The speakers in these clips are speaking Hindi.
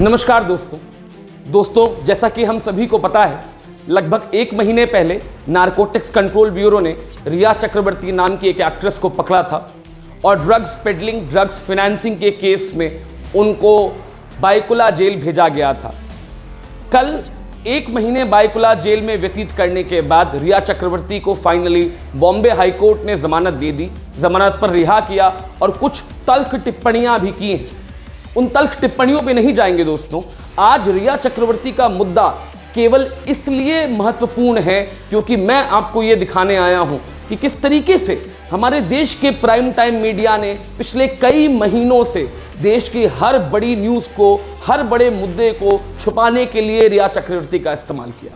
नमस्कार दोस्तों, जैसा कि हम सभी को पता है, लगभग 1 महीने पहले नारकोटिक्स कंट्रोल ब्यूरो ने रिया चक्रवर्ती नाम की एक एक्ट्रेस को पकड़ा था और ड्रग्स पेडलिंग, ड्रग्स फाइनेंसिंग के केस में उनको बायकुला जेल भेजा गया था। कल 1 महीने बायकुला जेल में व्यतीत करने के बाद रिया चक्रवर्ती को फाइनली बॉम्बे हाईकोर्ट ने जमानत दे दी, जमानत पर रिहा किया और कुछ तल्ख टिप्पणियां भी की हैं। उन तल्ख टिप्पणियों पे नहीं जाएंगे दोस्तों। आज रिया चक्रवर्ती का मुद्दा केवल इसलिए महत्वपूर्ण है क्योंकि मैं आपको ये दिखाने आया हूं कि किस तरीके से हमारे देश के प्राइम टाइम मीडिया ने पिछले कई महीनों से देश की हर बड़ी न्यूज को, हर बड़े मुद्दे को छुपाने के लिए रिया चक्रवर्ती का इस्तेमाल किया।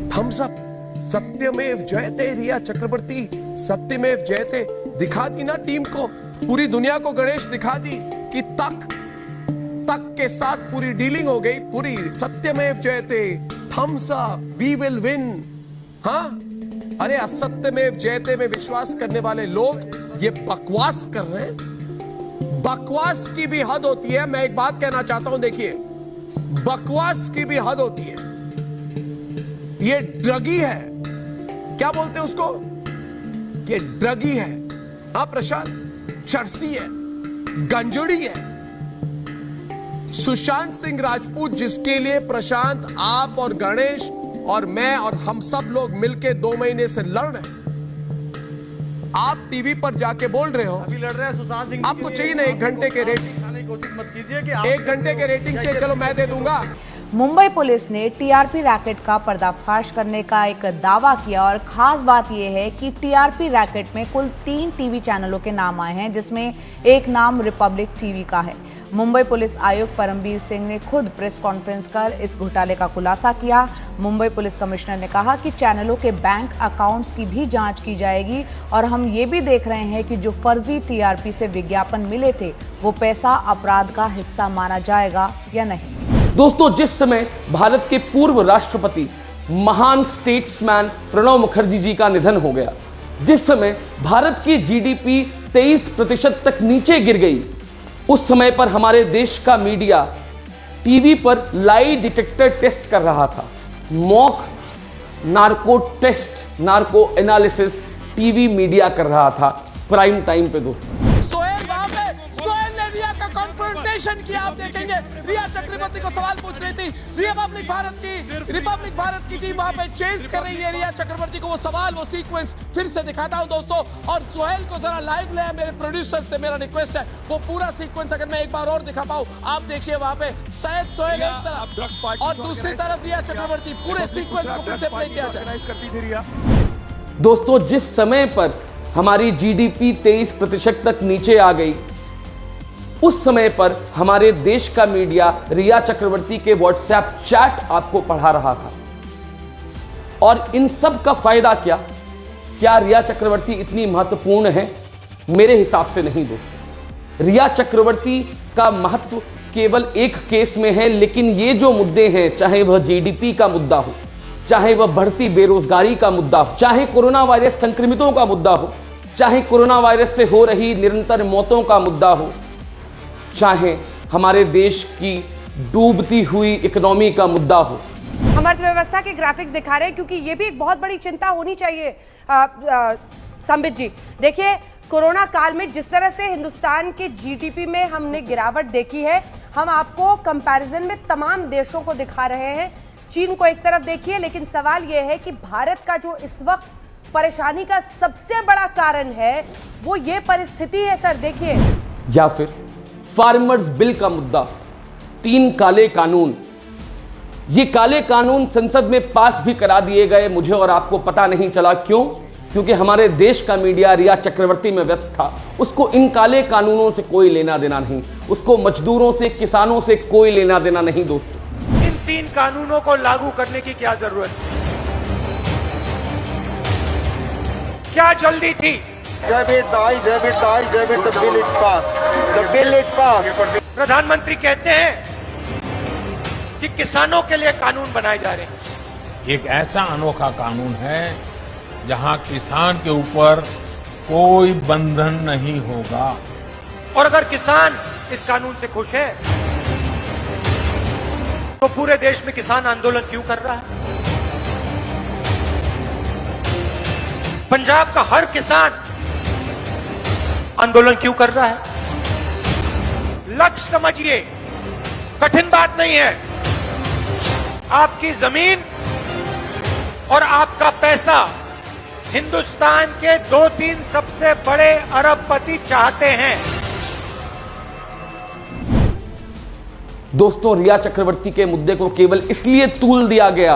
थम्स अप, सत्यमेव जयते। रिया चक्रवर्ती सत्यमेव जयते दिखा दी ना टीम को, पूरी दुनिया को गणेश दिखा दी कि तक के साथ पूरी डीलिंग हो गई, पूरी सत्यमेव जयते, thumbs up, we will win. हाँ, अरे असत्यमेव जयते में विश्वास करने वाले लोग ये बकवास कर रहे हैं। बकवास की भी हद होती है। मैं एक बात कहना चाहता हूं, देखिए, बकवास की भी हद होती है। ये ड्रगी है, क्या बोलते हैं उसको, ये ड्रगी है। हाँ प्रशांत, चरसी है, गंजड़ी है। सुशांत सिंह राजपूत, जिसके लिए प्रशांत, आप और गणेश और मैं और हम सब लोग मिलके 2 महीने से लड़ रहे हैं, आप टीवी पर जाके बोल रहे हो अभी लड़ रहे हैं सुशांत सिंह। आपको चाहिए ना 1 घंटे के रेटिंग, खाने की कोशिश मत कीजिए कि 1 घंटे के रेटिंग चाहिए, चलो मैं दे दूंगा। मुंबई पुलिस ने टीआरपी रैकेट का पर्दाफाश करने का एक दावा किया और खास बात यह है कि टीआरपी रैकेट में कुल 3 टीवी चैनलों के नाम आए हैं, जिसमें एक नाम रिपब्लिक टीवी का है। मुंबई पुलिस आयुक्त परमबीर सिंह ने खुद प्रेस कॉन्फ्रेंस कर इस घोटाले का खुलासा किया। मुंबई पुलिस कमिश्नर ने कहा कि चैनलों के बैंक अकाउंट्स की भी जांच की जाएगी और हम ये भी देख रहे हैं कि जो फर्जी टीआरपी से विज्ञापन मिले थे वो पैसा अपराध का हिस्सा माना जाएगा या नहीं। दोस्तों, जिस समय भारत के पूर्व राष्ट्रपति, महान स्टेट्समैन प्रणब मुखर्जी जी का निधन हो गया, जिस समय भारत की जीडीपी 23% तक नीचे गिर गई, उस समय पर हमारे देश का मीडिया टीवी पर लाई डिटेक्टर टेस्ट कर रहा था। Mock narco test, narco analysis TV media कर रहा था प्राइम टाइम पे। दोस्तों, सोहेल वहां पे, सोहेल ने रिया का कॉन्फ्रंटेशन किया। आप देखेंगे रिया चक्रवर्ती को सवाल पूछ रही थी, रिपब्लिक भारत की टीम वहां पे चेस कर रही है रिया चक्रवर्ती को। वो सवाल, वो सीक्वेंस फिर से दिखाता हूं दोस्तों, और सोहेल को जरा लाइव ले, मेरे प्रोड्यूसर से मेरा रिक्वेस्ट है वो पूरा सीक्वेंस अगर मैं एक बार और दिखा पाऊं। आप देखिए वहां पे शायद सोहेल एक तरफ और दूसरी तरफ रिया चक्रवर्ती, पूरे सीक्वेंस को फिर से प्ले किया जाए। दोस्तों, जिस समय पर हमारी जीडीपी 23% तक नीचे आ गई, उस समय पर हमारे देश का मीडिया रिया चक्रवर्ती के व्हाट्सएप चैट आपको पढ़ा रहा था। और इन सब का फायदा क्या रिया चक्रवर्ती इतनी महत्वपूर्ण है? मेरे हिसाब से नहीं दोस्तों। रिया चक्रवर्ती का महत्व केवल एक केस में है, लेकिन ये जो मुद्दे हैं, चाहे वह जीडीपी का मुद्दा हो, चाहे वह बढ़ती बेरोजगारी का मुद्दा हो, चाहे कोरोना वायरस संक्रमितों का मुद्दा हो, चाहे कोरोना वायरस से हो रही निरंतर मौतों का मुद्दा हो, चाहे हमारे देश की डूबती हुई इकोनॉमी का मुद्दा हो। हम अर्थव्यवस्था के ग्राफिक्स दिखा रहे हैं क्योंकि ये भी एक बहुत बड़ी चिंता होनी चाहिए संबित जी। देखिए, कोरोना काल में जिस तरह से हिंदुस्तान के जीडीपी में हमने गिरावट देखी है, हम आपको कंपैरिजन में तमाम देशों को दिखा रहे हैं। चीन को एक तरफ देखिए, लेकिन सवाल यह है कि भारत का जो इस वक्त परेशानी का सबसे बड़ा कारण है वो ये परिस्थिति है सर। देखिए, या फिर फार्मर्स बिल का मुद्दा, 3 काले कानून, ये काले कानून संसद में पास भी करा दिए गए, मुझे और आपको पता नहीं चला। क्यों? क्योंकि हमारे देश का मीडिया रिया चक्रवर्ती में व्यस्त था। उसको इन काले कानूनों से कोई लेना देना नहीं, उसको मजदूरों से, किसानों से कोई लेना देना नहीं। दोस्तों, इन 3 कानूनों को लागू करने की क्या जरूरत है? क्या जल्दी थी? जब it the bill is passed. The bill is passed. प्रधानमंत्री कहते हैं कि किसानों के लिए कानून बनाए जा रहे हैं। एक ऐसा अनोखा कानून है जहां किसान के ऊपर कोई बंधन नहीं होगा। और अगर किसान इस कानून से खुश है तो पूरे देश में किसान आंदोलन क्यों कर रहा है? पंजाब का हर किसान आंदोलन क्यों कर रहा है? लक्ष्य समझिए, कठिन बात नहीं है। आपकी जमीन और आपका पैसा हिंदुस्तान के 2-3 सबसे बड़े अरबपति चाहते हैं। दोस्तों, रिया चक्रवर्ती के मुद्दे को केवल इसलिए तूल दिया गया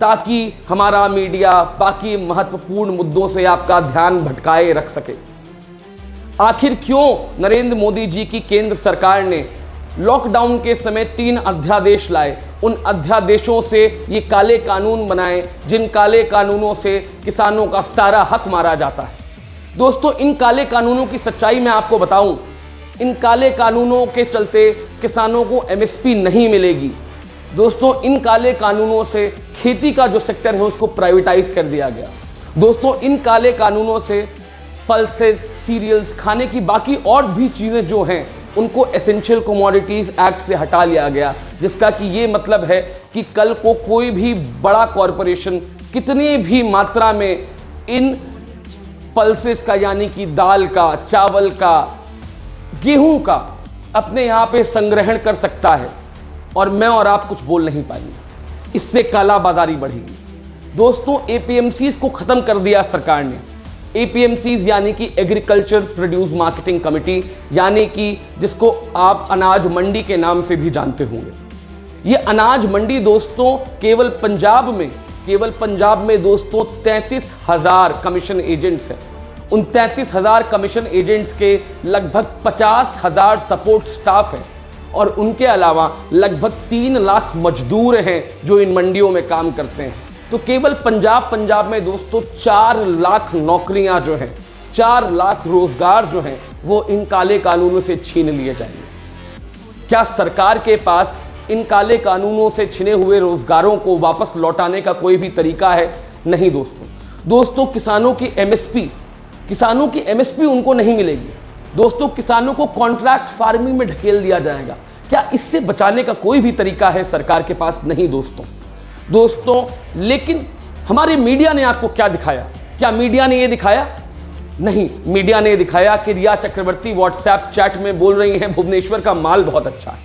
ताकि हमारा मीडिया बाकी महत्वपूर्ण मुद्दों से आपका ध्यान भटकाए रख सके। आखिर क्यों नरेंद्र मोदी जी की केंद्र सरकार ने लॉकडाउन के समय 3 अध्यादेश लाए, उन अध्यादेशों से ये काले कानून बनाए जिन काले कानूनों से किसानों का सारा हक मारा जाता है। दोस्तों, इन काले कानूनों की सच्चाई मैं आपको बताऊं, इन काले कानूनों के चलते किसानों को एमएसपी नहीं मिलेगी। दोस्तों, इन काले कानूनों से खेती का जो सेक्टर है उसको प्राइवेटाइज कर दिया गया। दोस्तों, इन काले कानूनों से पल्सेस, सीरियल्स, खाने की बाकी और भी चीज़ें जो हैं उनको एसेंशियल कमोडिटीज़ एक्ट से हटा लिया गया, जिसका कि ये मतलब है कि कल को कोई भी बड़ा कॉरपोरेशन कितनी भी मात्रा में इन पल्सेस का यानी कि दाल का, चावल का, गेहूं का अपने यहाँ पे संग्रहण कर सकता है और मैं और आप कुछ बोल नहीं पाएंगे। इससे काला बाजारी बढ़ेगी। दोस्तों, एपीएमसीज को खत्म कर दिया सरकार ने। एपीएमसीज यानी कि एग्रीकल्चर प्रोड्यूस मार्केटिंग कमेटी, यानी कि जिसको आप अनाज मंडी के नाम से भी जानते होंगे। ये अनाज मंडी दोस्तों केवल पंजाब में दोस्तों 33,000 कमीशन एजेंट्स हैं। उन 33,000 कमीशन एजेंट्स के लगभग 50,000 सपोर्ट स्टाफ हैं और उनके अलावा लगभग 3 लाख मजदूर हैं जो इन मंडियों में काम करते हैं। तो केवल पंजाब में दोस्तों 4 लाख नौकरियां जो हैं, 4 लाख रोजगार जो हैं वो इन काले कानूनों से छीन लिए जाएंगे। क्या सरकार के पास इन काले कानूनों से छिने हुए रोजगारों को वापस लौटाने का कोई भी तरीका है? नहीं दोस्तों, किसानों की एमएसपी उनको नहीं मिलेगी। दोस्तों, किसानों को कॉन्ट्रैक्ट फार्मिंग में ढकेल दिया जाएगा। क्या इससे बचाने का कोई भी तरीका है सरकार के पास? नहीं दोस्तों, लेकिन हमारे मीडिया ने आपको क्या दिखाया? क्या मीडिया ने यह दिखाया? नहीं, मीडिया ने दिखाया कि रिया चक्रवर्ती व्हाट्सएप चैट में बोल रही हैं भुवनेश्वर का माल बहुत अच्छा है।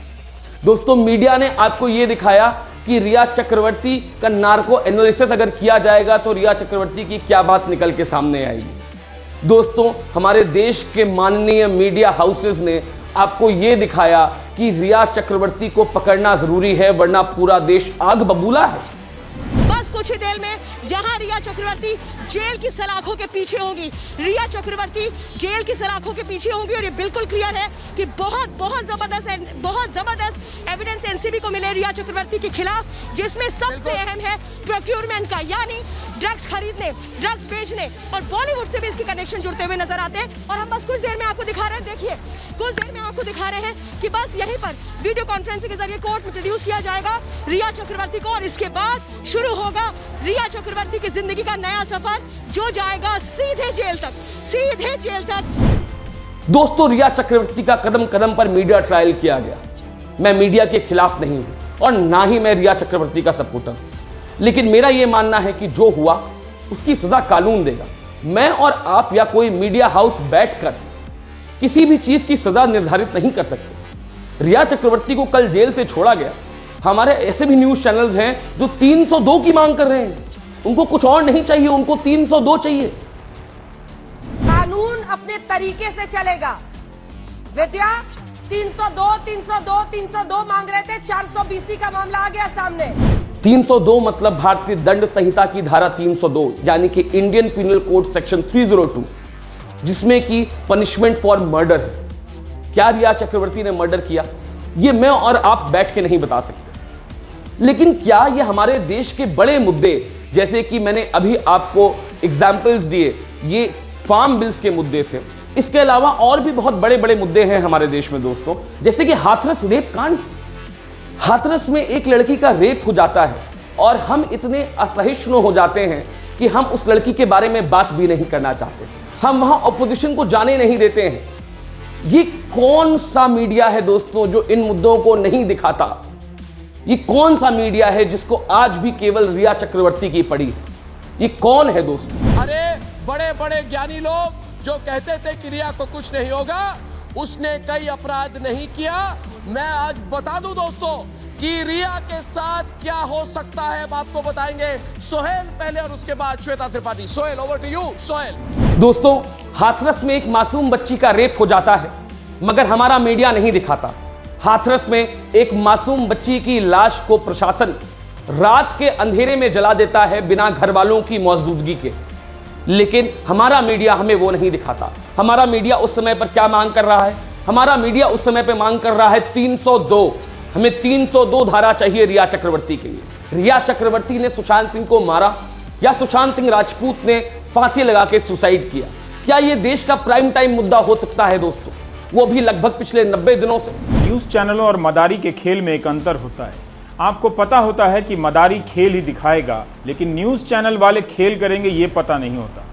दोस्तों, मीडिया ने आपको यह दिखाया कि रिया चक्रवर्ती का नार्को एनालिसिस अगर किया जाएगा तो रिया चक्रवर्ती की क्या बात निकल के सामने आएगी। दोस्तों, हमारे देश के माननीय मीडिया हाउसेस ने आपको यह दिखाया कि रिया चक्रवर्ती को पकड़ना जरूरी है वरना पूरा देश आग बबूला है। बस कुछ ही देर में जहां रिया चक्रवर्ती जेल की सलाखों के पीछे होंगी, रिया चक्रवर्ती जेल की सलाखों के पीछे होंगी और ये बिल्कुल क्लियर है कि बहुत जबरदस्त एविडेंस एनसीबी को मिले रिया चक्रवर्ती के खिलाफ, जिसमें सबसे अहम है प्रोक्योरमेंट का, यानी ड्रग्स खरीदने, ड्रग्स बेचने और बॉलीवुड से भी इसके कनेक्शन जुड़ते हुए नजर आते हैं। और हम बस कुछ देर में आपको दिखा रहे हैं, देखिए कुछ देर में आपको दिखा रहे हैं कि बस यहीं पर वीडियो कॉन्फ्रेंसिंग के जरिए कोर्ट में इंट्रोड्यूस किया जाएगा रिया चक्रवर्ती को और इसके बाद शुरू होगा रिया चक्रवर्ती की जिंदगी का नया सफर जो जाएगा सीधे जेल तक। दोस्तों, रिया चक्रवर्ती का कदम कदम पर मीडिया ट्रायल किया गया। मैं मीडिया के खिलाफ नहीं हूं और ना ही मैं रिया चक्रवर्ती का सपोर्टर, लेकिन मेरा यह मानना है कि जो हुआ उसकी सजा कानून देगा। मैं और आप या कोई मीडिया हाउस बैठकर किसी भी चीज की सजा निर्धारित नहीं कर सकते। रिया चक्रवर्ती को कल जेल से छोड़ा गया। हमारे ऐसे भी न्यूज चैनल्स हैं जो 302 की मांग कर रहे हैं। उनको कुछ और नहीं चाहिए, उनको 302 चाहिए। कानून अपने तरीके से चलेगा। विद्या 302 मांग रहे थे, 420 का मामला आ गया सामने। 302 मतलब भारतीय दंड संहिता की धारा 302 यानी कि इंडियन पिनल कोड सेक्शन 302, जिसमें कि पनिशमेंट फॉर मर्डर है। क्या रिया चक्रवर्ती ने मर्डर किया? ये मैं और आप बैठ के नहीं बता सकते, लेकिन क्या ये हमारे देश के बड़े मुद्दे, जैसे कि मैंने अभी आपको एग्जाम्पल्स दिए, ये फार्म बिल्स के मुद्दे थे, इसके अलावा और भी बहुत बड़े बड़े मुद्दे हैं हमारे देश में दोस्तों, जैसे कि हाथरस रेप कांड। हाथरस में एक लड़की का रेप हो जाता है और हम इतने असहिष्णु हो जाते हैं कि हम उस लड़की के बारे में बात भी नहीं करना चाहते, हम वहां ऑपोजिशन को जाने नहीं देते हैं। ये कौन सा मीडिया है दोस्तों जो इन मुद्दों को नहीं दिखाता? ये कौन सा मीडिया है जिसको आज भी केवल रिया चक्रवर्ती की पड़ी है? ये कौन है दोस्तों? अरे बड़े बड़े ज्ञानी लोग जो कहते थे कि रिया को कुछ नहीं होगा, उसने कई अपराध नहीं किया। मैं आज बता दूं दोस्तों कि रिया के साथ क्या हो सकता है, हम आपको बताएंगे। सोहेल पहले और उसके बाद Shweta Tripathi. Sohail, over to you. Sohail. दोस्तों, हाथरस में एक मासूम बच्ची का रेप हो जाता है, मगर हमारा मीडिया नहीं दिखाता। हाथरस में एक मासूम बच्ची की लाश को प्रशासन रात के अंधेरे में जला देता है बिना घर वालों की मौजूदगी के, लेकिन हमारा मीडिया हमें वो नहीं दिखाता। हमारा मीडिया उस समय पर क्या मांग कर रहा है? हमारा मीडिया उस समय पर मांग कर रहा है 302। हमें 302 धारा चाहिए रिया चक्रवर्ती के लिए। रिया चक्रवर्ती ने सुशांत सिंह को मारा या सुशांत सिंह राजपूत ने फांसी लगा के सुसाइड किया? क्या यह देश का प्राइम टाइम मुद्दा हो सकता है दोस्तों? वो भी लगभग पिछले 90 दिनों से। न्यूज़ चैनलों और मदारी के खेल में एक अंतर होता है। आपको पता होता है कि मदारी खेल ही दिखाएगा, लेकिन न्यूज़ चैनल वाले खेल करेंगे ये पता नहीं होता।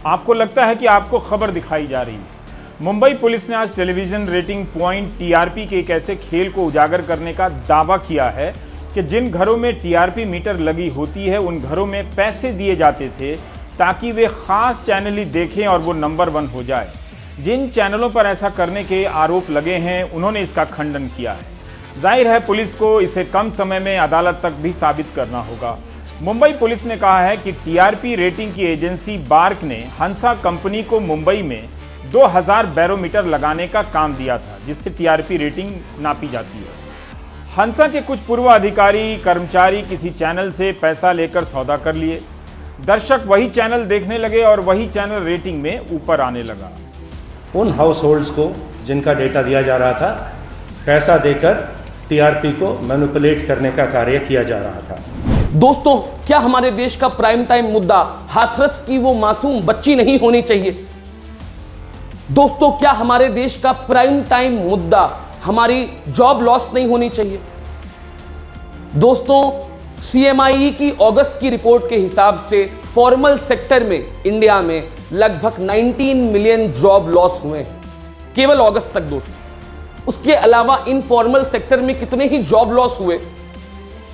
आपको लगता है कि आपको खबर दिखाई जा रही है। मुंबई पुलिस ने आज टेलीविजन रेटिंग पॉइंट टीआरपी के एक ऐसे खेल को उजागर करने का दावा किया है कि जिन घरों में टीआरपी मीटर लगी होती है उन घरों में पैसे दिए जाते थे ताकि वे खास चैनल ही देखें और वो नंबर 1 हो जाए। जिन चैनलों पर ऐसा करने के आरोप लगे हैं उन्होंने इसका खंडन किया है। जाहिर है पुलिस को इसे कम समय में अदालत तक भी साबित करना होगा। मुंबई पुलिस ने कहा है कि टीआरपी रेटिंग की एजेंसी बार्क ने हंसा कंपनी को मुंबई में 2000 बैरोमीटर लगाने का काम दिया था, जिससे टीआरपी रेटिंग नापी जाती है। हंसा के कुछ पूर्व अधिकारी कर्मचारी किसी चैनल से पैसा लेकर सौदा कर लिए। दर्शक वही चैनल देखने लगे और वही चैनल रेटिंग में ऊपर आने लगा। उन हाउस होल्ड्स को जिनका डेटा दिया जा रहा था, पैसा देकर टीआरपी को मैनिपुलेट करने का कार्य किया जा रहा था। दोस्तों, क्या हमारे देश का प्राइम टाइम मुद्दा हाथरस की वो मासूम बच्ची नहीं होनी चाहिए? दोस्तों, क्या हमारे देश का प्राइम टाइम मुद्दा हमारी जॉब लॉस नहीं होनी चाहिए? दोस्तों, सीएमआई की अगस्त की रिपोर्ट के हिसाब से फॉर्मल सेक्टर में इंडिया में लगभग 19 मिलियन जॉब लॉस हुए हैं केवल अगस्त तक दोस्तों। उसके अलावा इनफॉर्मल सेक्टर में कितने ही जॉब लॉस हुए,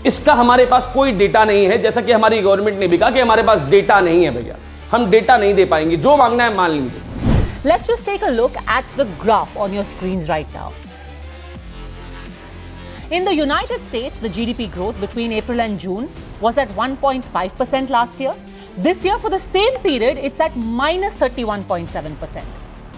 इसका हमारे पास कोई डेटा नहीं है। जैसा कि हमारी गवर्नमेंट ने भी कहा कि हमारे पास डेटा नहीं है। भैया, हम डेटा नहीं दे पाएंगे, जो मांगना है मान लीजिए। Let's just take a look at the graph on your screens right now. In the United States, the GDP growth between April and June was at 1.5% last year. This year, for the same period, it's at minus 31.7%,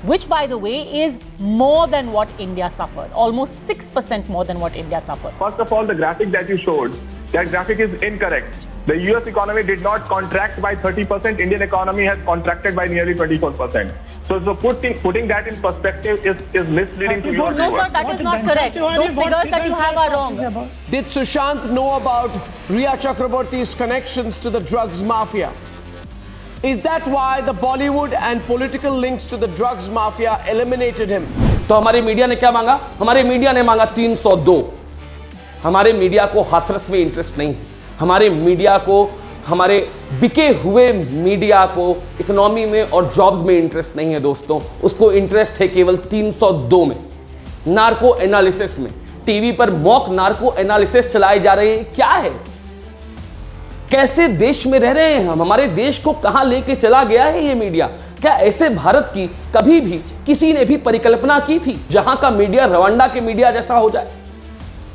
which, by the way, is more than what India suffered, almost 6% more than what India suffered. First of all, the graphic that you showed, that graphic is incorrect. The US economy did not contract by 30%. Indian economy has contracted by nearly 24%. So putting that in perspective is misleading to your No, sir, that is not correct. Those figures that you have are wrong. Did Sushant know about Riya Chakraborty's connections to the drugs mafia? Is that why the Bollywood and political links to the drugs mafia eliminated him? तो हमारे मीडिया ने क्या मांगा? हमारे मीडिया ने मांगा 302। हमारे मीडिया को हाथरस में इंटरेस्ट नहीं है। हमारे मीडिया को, हमारे बिके हुए मीडिया को इकोनॉमी में और जॉब्स में इंटरेस्ट नहीं है दोस्तों। उसको इंटरेस्ट है केवल 302 में, नार्को एनालिसिस में। टीवी पर मॉक नार्को एनालिसिस चलाए जा रहे हैं। क्या है? कैसे देश में रह रहे हैं हम? हमारे देश को कहां लेके चला गया है ये मीडिया? क्या ऐसे भारत की कभी भी किसी ने भी परिकल्पना की थी जहां का मीडिया रवांडा के मीडिया जैसा हो जाए?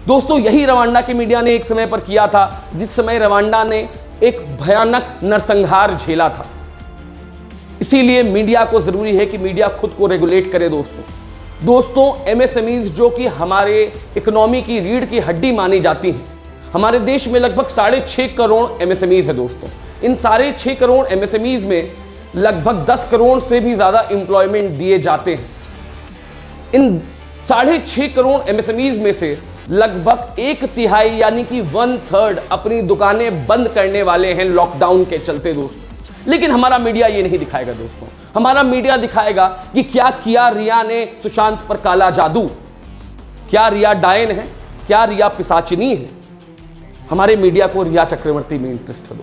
दोस्तों, यही रवांडा के मीडिया ने एक समय पर किया था, जिस समय रवांडा ने एक भयानक नरसंहार झेला था। इसीलिए मीडिया को जरूरी है कि मीडिया खुद को रेगुलेट करे दोस्तों। एमएसएमईज जो कि हमारे इकोनॉमी की रीढ़ की हड्डी मानी जाती हैं, हमारे देश में लगभग 6.5 करोड़ एमएसएमईज है दोस्तों। इन 6.5 करोड़ एमएसएमईज में लगभग 10 करोड़ से भी ज्यादा एम्प्लॉयमेंट दिए जाते हैं। इन 6.5 करोड़ एमएसएमईज में से लगभग 1/3 यानी कि 1/3 अपनी दुकानें बंद करने वाले हैं लॉकडाउन के चलते दोस्तों। लेकिन हमारा मीडिया ये नहीं दिखाएगा दोस्तों। हमारा मीडिया दिखाएगा कि क्या किया रिया ने सुशांत पर काला जादू। क्या रिया डायन है? क्या रिया पिशाचिनी है? हमारे मीडिया को रिया चक्रवर्ती में इंटरेस्ट है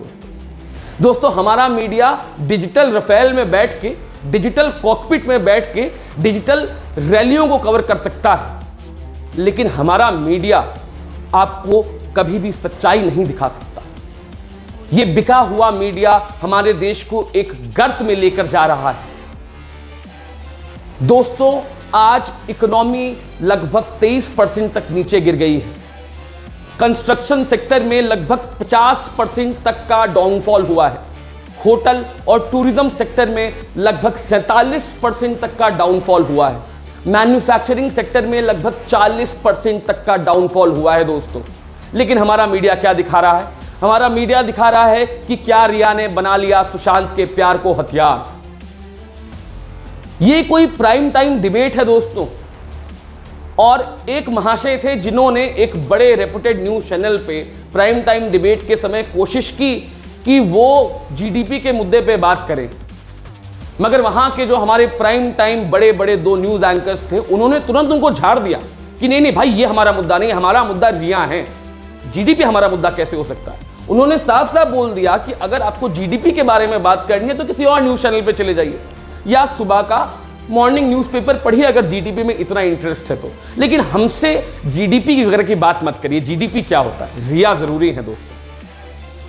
दोस्तों। हमारा मीडिया डिजिटल रफेल में बैठ के, डिजिटल कॉकपिट में बैठ के डिजिटल रैलियों को कवर कर सकता है, लेकिन हमारा मीडिया आपको कभी भी सच्चाई नहीं दिखा सकता। ये बिका हुआ मीडिया हमारे देश को एक गर्त में लेकर जा रहा है। दोस्तों, आज इकोनॉमी लगभग 23% तक नीचे गिर गई है। कंस्ट्रक्शन सेक्टर में लगभग 50% तक का डाउनफॉल हुआ है। होटल और टूरिज्म सेक्टर में लगभग 47% तक का डाउनफॉल हुआ है। मैन्युफैक्चरिंग सेक्टर में लगभग 40% तक का डाउनफॉल हुआ है दोस्तों। लेकिन हमारा मीडिया क्या दिखा रहा है? हमारा मीडिया दिखा रहा है कि क्या रिया ने बना लिया सुशांत के प्यार को हथियार। ये कोई प्राइम टाइम डिबेट है दोस्तों। और एक महाशय थे जिन्होंने एक बड़े रेपुटेड न्यूज चैनल पे प्राइम टाइम डिबेट के समय कोशिश की कि वो जीडीपी के मुद्दे पे बात करें, मगर वहां के जो हमारे प्राइम टाइम बड़े बड़े 2 न्यूज एंकर्स थे, उन्होंने तुरंत उनको झाड़ दिया कि नहीं भाई, ये हमारा मुद्दा नहीं, हमारा मुद्दा रिया है। जीडीपी हमारा मुद्दा कैसे हो सकता है? उन्होंने साफ साफ बोल दिया कि अगर आपको जीडीपी के बारे में बात करनी है तो किसी और न्यूज चैनल पे चले जाइए या सुबह का मॉर्निंग न्यूज़पेपर पढ़िए अगर जीडीपी में इतना इंटरेस्ट है तो। लेकिन हमसे जीडीपी वगैरह की बात मत करिए। जीडीपी क्या होता है? रिया जरूरी है दोस्तों।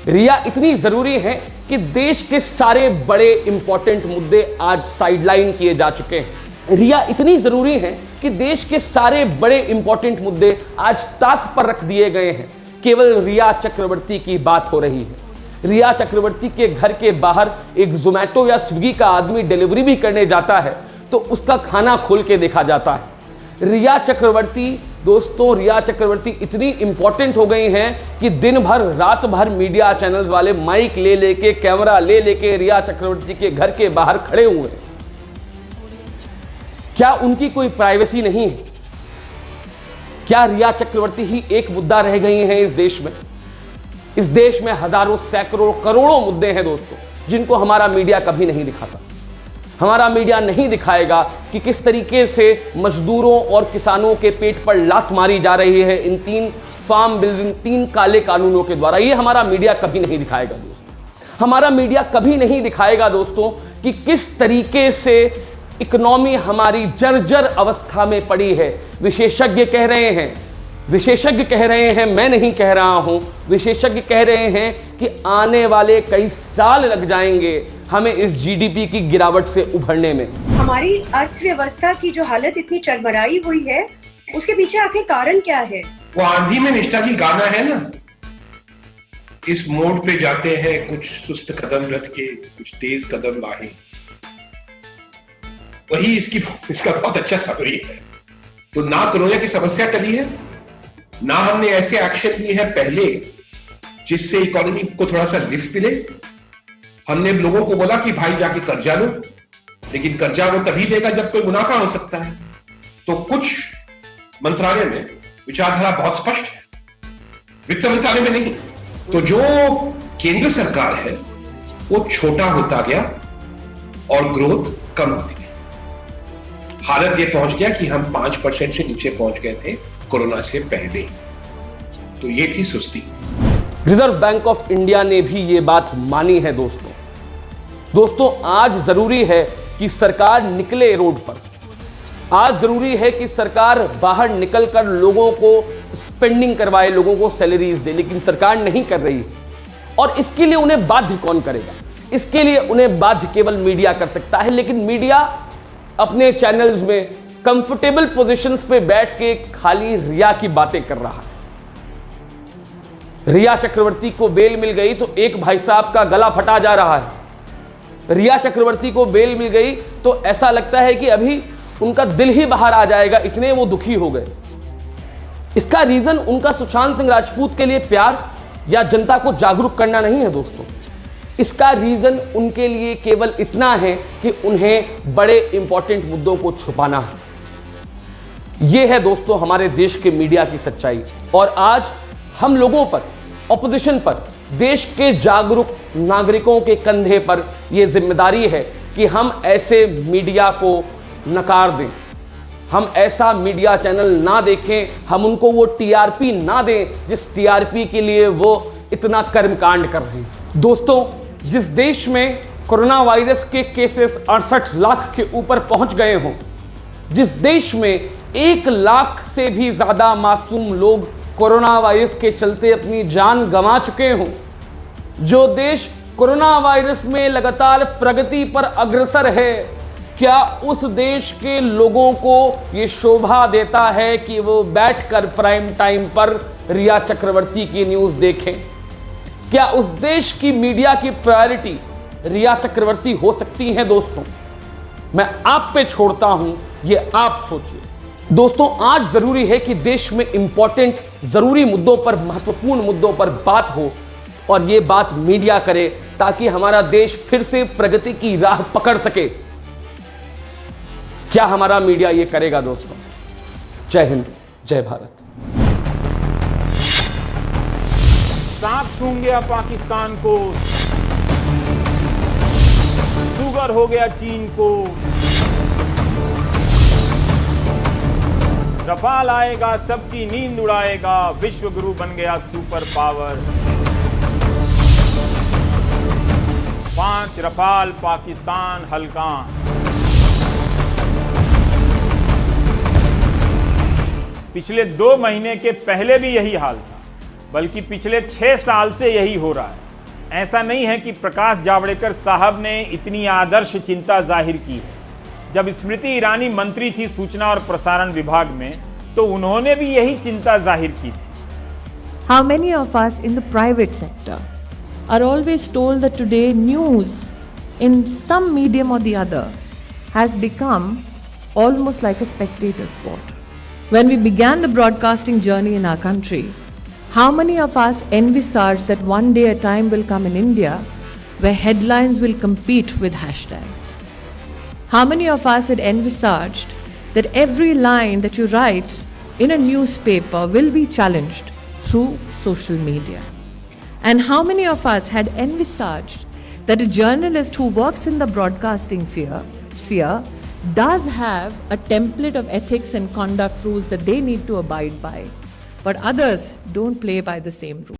रिया इतनी जरूरी है कि देश के सारे बड़े इंपॉर्टेंट मुद्दे आज साइडलाइन किए जा चुके हैं। रिया इतनी जरूरी है कि देश के सारे बड़े इंपॉर्टेंट मुद्दे आज ताक पर रख दिए गए हैं। केवल रिया चक्रवर्ती की बात हो रही है। रिया चक्रवर्ती के घर के बाहर एक जोमैटो या स्विगी का आदमी डिलीवरी भी करने जाता है तो उसका खाना खोल के देखा जाता है। रिया चक्रवर्ती दोस्तों, रिया चक्रवर्ती इतनी इंपॉर्टेंट हो गई हैं कि दिन भर रात भर मीडिया चैनल्स वाले माइक ले लेके, कैमरा ले लेके रिया चक्रवर्ती के घर के बाहर खड़े हुए हैं। क्या उनकी कोई प्राइवेसी नहीं है? क्या रिया चक्रवर्ती ही एक मुद्दा रह गई हैं इस देश में? इस देश में हजारों, सैकड़ों, करोड़ों मुद्दे हैं दोस्तों, जिनको हमारा मीडिया कभी नहीं दिखाता। हमारा मीडिया नहीं दिखाएगा कि किस तरीके से मजदूरों और किसानों के पेट पर लात मारी जा रही है इन 3 फार्म बिल्स, इन 3 काले कानूनों के द्वारा। ये हमारा मीडिया कभी नहीं दिखाएगा दोस्तों। हमारा मीडिया कभी नहीं दिखाएगा दोस्तों कि किस तरीके से इकोनॉमी हमारी जर्जर अवस्था में पड़ी है। विशेषज्ञ कह रहे हैं, मैं नहीं कह रहा हूं, विशेषज्ञ कह रहे हैं कि आने वाले कई साल लग जाएंगे हमें इस जीडीपी की गिरावट से उभरने में। हमारी अर्थव्यवस्था की जो हालत इतनी चरमराई हुई है, उसके पीछे आखिर कारण क्या है? वो आंधी में निष्ठा की गाना है ना, इस मोड़ पे जाते हैं कुछ सुस्त कदम रथ के, कुछ तेज कदम बाहें। वही इसका बहुत अच्छा समरी है। तो ना कोरोना की समस्या टली है, ना हमने ऐसे एक्शन लिए हैं पहले जिससे इकोनॉमी को थोड़ा सा लिफ्ट मिले। हमने लोगों को बोला कि भाई जाके कर्जा लो, लेकिन कर्जा वो तभी देगा जब कोई मुनाफा हो सकता है। तो कुछ मंत्रालय में विचारधारा बहुत स्पष्ट है, वित्त मंत्रालय में नहीं। तो जो केंद्र सरकार है वो छोटा होता गया और ग्रोथ कम होती गई। हालत ये पहुंच गया कि हम 5% से नीचे पहुंच गए थे कोरोना से पहले। तो ये थी सुस्ती। रिजर्व बैंक ऑफ इंडिया ने भी ये बात मानी है दोस्तों। आज जरूरी है कि सरकार निकले रोड पर। आज जरूरी है कि सरकार बाहर निकलकर लोगों को स्पेंडिंग करवाए, लोगों को सैलरीज दे, लेकिन सरकार नहीं कर रही है। और इसके लिए उन्हें बाध्य कौन करेगा? इसके लिए उन्हें बाध्य केवल मीडिया कर सकता है। लेकिन मीडिया अपने चैनल्स में कंफर्टेबल पोजीशंस पे बैठ के खाली रिया की बातें कर रहा है। रिया चक्रवर्ती को बेल मिल गई तो एक भाई साहब का गला फटा जा रहा है। रिया चक्रवर्ती को बेल मिल गई तो ऐसा लगता है कि अभी उनका दिल ही बाहर आ जाएगा, इतने वो दुखी हो गए। इसका रीजन उनका सुशांत सिंह राजपूत के लिए प्यार या जनता को जागरूक करना नहीं है दोस्तों। इसका रीजन उनके लिए केवल इतना है कि उन्हें बड़े इंपॉर्टेंट मुद्दों को छुपाना है। यह है दोस्तों हमारे देश के मीडिया की सच्चाई। और आज हम लोगों पर, ऑपोजिशन पर, देश के जागरूक नागरिकों के कंधे पर यह जिम्मेदारी है कि हम ऐसे मीडिया को नकार दें, हम ऐसा मीडिया चैनल ना देखें, हम उनको वो टीआरपी ना दें जिस टीआरपी के लिए वो इतना कर्मकांड कर रहे हैं। दोस्तों, जिस देश में कोरोना वायरस के केसेस 68 लाख के ऊपर पहुंच गए हों, जिस देश में 1 लाख से भी ज्यादा मासूम लोग कोरोना वायरस के चलते अपनी जान गंवा चुके हों, जो देश कोरोना वायरस में लगातार प्रगति पर अग्रसर है, क्या उस देश के लोगों को यह शोभा देता है कि वो बैठकर प्राइम टाइम पर रिया चक्रवर्ती की न्यूज देखें? क्या उस देश की मीडिया की प्रायोरिटी रिया चक्रवर्ती हो सकती है? दोस्तों, मैं आप पे छोड़ता हूं, ये आप सोचिए। दोस्तों, आज जरूरी है कि देश में इंपॉर्टेंट, जरूरी मुद्दों पर, महत्वपूर्ण मुद्दों पर बात हो और ये बात मीडिया करे, ताकि हमारा देश फिर से प्रगति की राह पकड़ सके। क्या हमारा मीडिया ये करेगा? दोस्तों, जय हिंद, जय भारत। सांप सूंघ गया पाकिस्तान को, शुगर हो गया चीन को, रफाल आएगा सबकी नींद उड़ाएगा, विश्व गुरु बन गया सुपर पावर। 5 रफाल पाकिस्तान हल्कान। पिछले 2 महीने के पहले भी यही हाल था, बल्कि पिछले 6 साल से यही हो रहा है। ऐसा नहीं है कि प्रकाश जावड़ेकर साहब ने इतनी आदर्श चिंता जाहिर की है। जब स्मृति ईरानी मंत्री थी सूचना और प्रसारण विभाग में, तो उन्होंने भी यही चिंता जाहिर की थी। How many of us in the private sector are always told that today news in some medium or the other has become almost like a spectator sport? When we began the broadcasting journey in our country, how many of us envisaged that one day a time will come in India where headlines will compete with hashtags? How many of us had envisaged that every line that you write in a newspaper will be challenged through social media? And how many of us had envisaged that a journalist who works in the broadcasting sphere does have a template of ethics and conduct rules that they need to abide by, but others don't play by the same rules?